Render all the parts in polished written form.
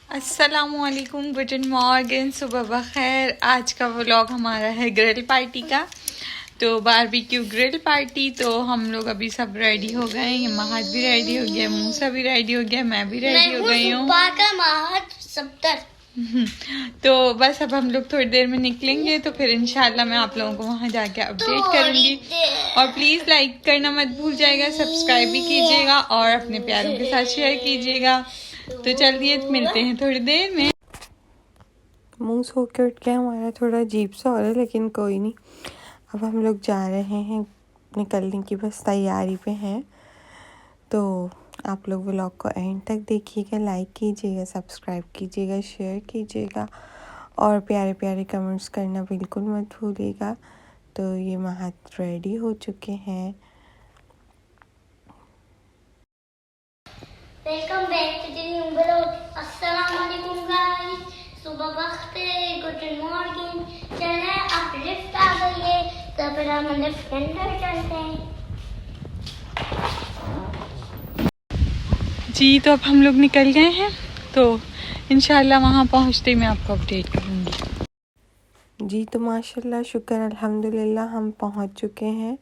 अस्सलामुअलैकुम, good morning, सुबह बखैर। आज का व्लॉग हमारा है ग्रिल पार्टी का। तो बारबेक्यू ग्रिल पार्टी। तो हम लोग अभी सब रेडी हो गए हैं। महद भी रेडी हो गया, मूसा भी रेडी हो गया, मैं भी रेडी हो गई हूँ। तो बस अब हम लोग थोड़ी देर में निकलेंगे, तो फिर इंशाल्लाह मैं आप लोगों को वहाँ जाके अपडेट करूँगी। और प्लीज़ लाइक करना मत भूल जाएगा, सब्सक्राइब भी कीजिएगा और अपने प्यारों के साथ शेयर कीजिएगा। तो चलिए मिलते हैं थोड़ी देर में। मुंह सो के उठ के हमारा थोड़ा अजीब सा हो रहा है, लेकिन कोई नहीं। अब हम लोग जा रहे हैं, निकलने की बस तैयारी पे हैं। तो आप लोग व्लॉग को एंड तक देखिएगा, लाइक कीजिएगा, सब्सक्राइब कीजिएगा, शेयर कीजिएगा और प्यारे प्यारे कमेंट्स करना बिल्कुल मत भूलिएगा। तो ये महत रेडी हो चुके हैं। Welcome back to the new vlog. अस्सलाम वालेकुम गाइस, सुबह वक्त है, गुड मॉर्निंग। चले अब लिफ्ट आ गई है, तो फिर हम लिफ्ट के अंदर चलते हैं। जी तो अब हम लोग निकल गए हैं, तो इंशाल्लाह वहाँ पहुँचते ही मैं आपको अपडेट करूँगी। जी तो माशाल्लाह, शुक्र अल्हम्दुलिल्लाह हम पहुँच चुके हैं।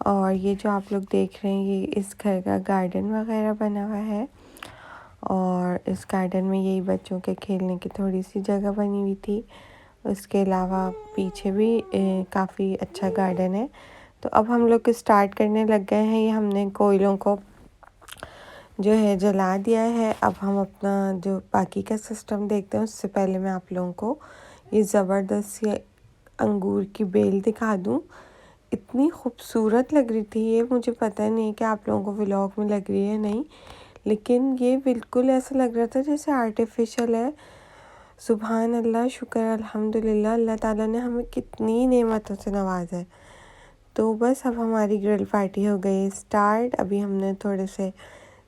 और ये जो आप लोग देख रहे हैं, ये इस घर का गार्डन वगैरह बना हुआ है। और इस गार्डन में यही बच्चों के खेलने की थोड़ी सी जगह बनी हुई थी। उसके अलावा पीछे भी काफ़ी अच्छा गार्डन है। तो अब हम लोग स्टार्ट करने लग गए हैं। ये हमने कोयलों को जो है जला दिया है। अब हम अपना जो बाकी का सिस्टम देखते हैं, उससे पहले मैं आप लोगों को ये ज़बरदस्त ये अंगूर की बेल दिखा दूँ। इतनी खूबसूरत लग रही थी ये, मुझे पता नहीं कि आप लोगों को व्लॉग में लग रही है नहीं, लेकिन ये बिल्कुल ऐसा लग रहा था जैसे आर्टिफिशियल है। सुभान अल्लाह, शुक्र अल्हम्दुलिल्लाह, अल्लाह ताला ने हमें कितनी नेमतों से नवाजा है। तो बस अब हमारी ग्रिल पार्टी हो गई स्टार्ट। अभी हमने थोड़े से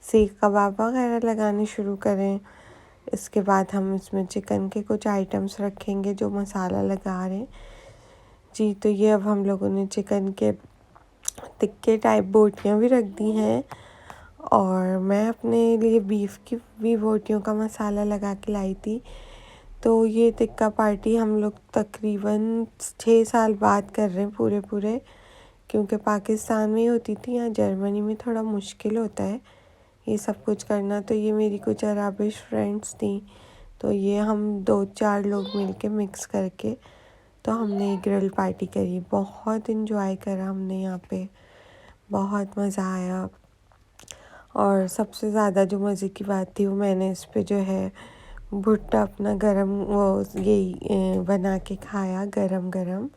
सीख कबाब वगैरह लगाने शुरू करें। इसके बाद हम इसमें चिकन के कुछ आइटम्स रखेंगे जो मसाला लगा रहे हैं। जी तो ये अब हम लोगों ने चिकन के टिक्के टाइप बोटियाँ भी रख दी हैं। और मैं अपने लिए बीफ की भी बोटियों का मसाला लगा के लाई थी। तो ये टिक्का पार्टी हम लोग तकरीबन 6 साल बाद कर रहे हैं पूरे, क्योंकि पाकिस्तान में ही होती थी। यहाँ जर्मनी में थोड़ा मुश्किल होता है ये सब कुछ करना। तो ये मेरी कुछ अरबिश फ्रेंड्स थी, तो ये हम 2-4 लोग मिलके मिक्स करके तो हमने ग्रिल पार्टी करी। बहुत इन्जॉय करा हमने यहाँ पे, बहुत मज़ा आया। और सबसे ज़्यादा जो मज़े की बात थी, वो मैंने इस पे जो है भुट्टा अपना गरम वो यही बना के खाया गरम।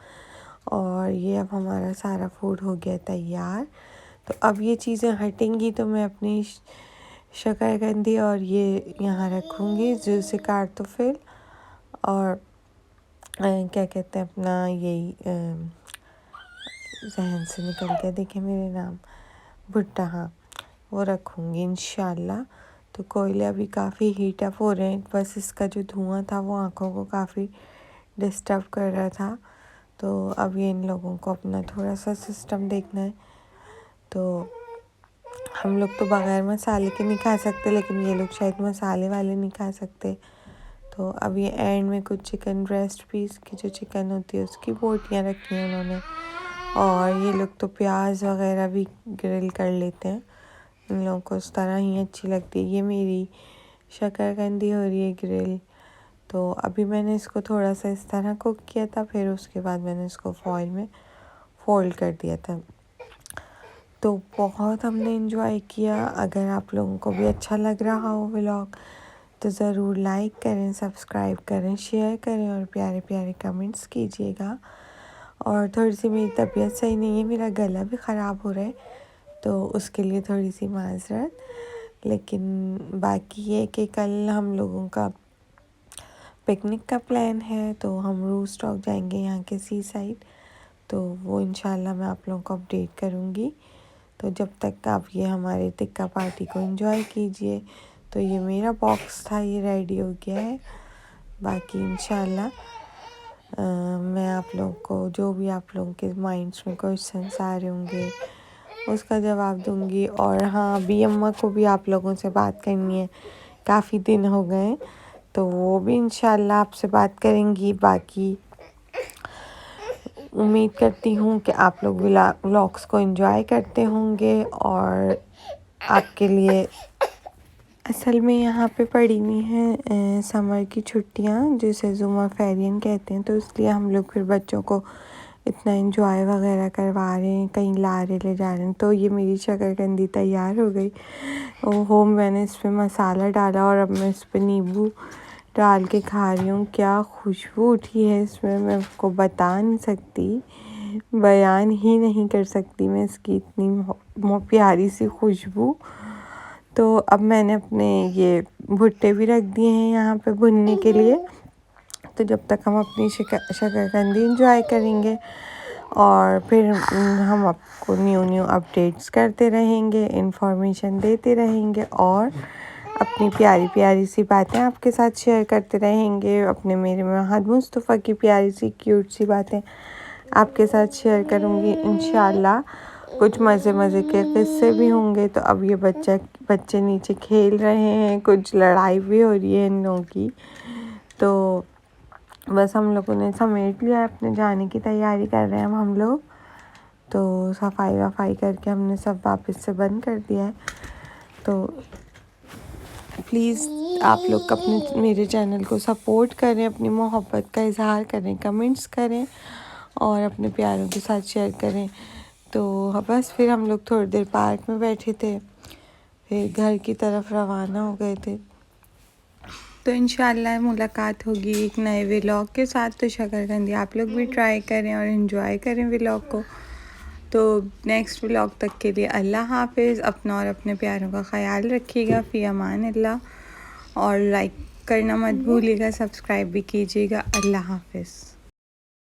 और ये अब हमारा सारा फूड हो गया तैयार। तो अब ये चीज़ें हटेंगी तो मैं अपनी शकरकंदी और ये यहाँ रखूँगी जूसी कार्तोफिल और क्या कहते हैं अपना यही जहन से निकल गया, देखें मेरे नाम, भुट्टा, हाँ वो रखूँगी इंशाल्लाह। तो कोयले अभी काफ़ी हीट अप हो रहे हैं, बस इसका जो धुआं था वो आँखों को काफ़ी डिस्टर्ब कर रहा था। तो अब ये इन लोगों को अपना थोड़ा सा सिस्टम देखना है। तो हम लोग तो बग़ैर मसाले के नहीं खा सकते, लेकिन ये लोग शायद मसाले वाले नहीं खा सकते। तो अब ये एंड में कुछ चिकन ब्रेस्ट पीस की जो चिकन होती है उसकी बोटियाँ रखी हैं उन्होंने। और ये लोग तो प्याज वगैरह भी ग्रिल कर लेते हैं, इन लोगों को उस तरह ही अच्छी लगती है। ये मेरी शकरकंदी हो रही है ग्रिल। तो अभी मैंने इसको थोड़ा सा इस तरह कुक किया था, फिर उसके बाद मैंने इसको फॉइल में फ़ोल्ड कर दिया था। तो बहुत हमने इन्जॉय किया। अगर आप लोगों को भी अच्छा लग रहा हो व्लॉग तो ज़रूर लाइक करें, सब्सक्राइब करें, शेयर करें और प्यारे प्यारे कमेंट्स कीजिएगा। और थोड़ी सी मेरी तबीयत सही नहीं है, मेरा गला भी ख़राब हो रहा है, तो उसके लिए थोड़ी सी माज़रत। लेकिन बाकी ये कि कल हम लोगों का पिकनिक का प्लान है, तो हम रूस्टॉक जाएंगे यहाँ के सी साइड। तो वो इंशाल्लाह मैं आप लोगों को अपडेट करूँगी। तो जब तक आप ये हमारे टिक्का पार्टी को एंजॉय कीजिए। तो ये मेरा बॉक्स था, ये रेडी हो गया है। बाकी इंशाल्लाह मैं आप लोगों को जो भी आप लोगों के माइंड्स में क्वेश्चंस आ रहे होंगे उसका जवाब दूंगी। और हाँ, अभी अम्मा को भी आप लोगों से बात करनी है, काफ़ी दिन हो गए, तो वो भी इंशाल्लाह आपसे बात करेंगी। बाकी उम्मीद करती हूँ कि आप लोग व्लॉग्स को एंजॉय करते होंगे। और आपके लिए असल में यहाँ पे पड़ी हुई हैं समर की छुट्टियाँ, जिसे जुमा फेरियन कहते हैं, तो इसलिए हम लोग फिर बच्चों को इतना एंजॉय वगैरह करवा रहे हैं, कहीं ला रहे ले जा रहे हैं। तो ये मेरी शकरकंदी तैयार हो गई। ओहो, मैंने इस पर मसाला डाला और अब मैं इस पर नींबू डाल के खा रही हूँ। क्या खुशबू उठी है इसमें, मैं आपको बता नहीं सकती, बयान ही नहीं कर सकती मैं इसकी इतनी प्यारी सी खुशबू। तो अब मैंने अपने ये भुट्टे भी रख दिए हैं यहाँ पे भुनने के लिए। तो जब तक हम अपनी शकरकंदी एंजॉय करेंगे और फिर हम आपको न्यू अपडेट्स करते रहेंगे, इन्फॉर्मेशन देते रहेंगे और अपनी प्यारी प्यारी सी बातें आपके साथ शेयर करते रहेंगे। अपने मेरे महमद मुस्तफ़ा की प्यारी सी क्यूट सी बातें आपके साथ शेयर करूँगी इंशाल्लाह। कुछ मज़े के किस्से भी होंगे। तो अब ये बच्चे नीचे खेल रहे हैं, कुछ लड़ाई भी हो रही है इन लोगों की। तो बस हम लोगों ने समेट लिया, अपने जाने की तैयारी कर रहे हैं हम लोग। तो सफाई वफाई करके हमने सब वापस से बंद कर दिया है। तो प्लीज़ आप लोग अपने मेरे चैनल को सपोर्ट करें, अपनी मोहब्बत का इज़हार करें, कमेंट्स करें और अपने प्यारों के साथ शेयर करें। तो बस फिर हम लोग थोड़ी देर पार्क में बैठे थे, फिर घर की तरफ रवाना हो गए थे। तो इंशाल्लाह मुलाकात होगी एक नए व्लॉग के साथ। तो शकरकंदी आप लोग भी ट्राई करें और इन्जॉय करें व्लॉग को। तो नेक्स्ट व्लॉग तक के लिए अल्लाह हाफिज़। अपना और अपने प्यारों का ख़याल रखिएगा। फ़ी अमान अल्लाह। और लाइक करना मत भूलिएगा, सब्सक्राइब भी कीजिएगा। अल्लाह हाफिज़।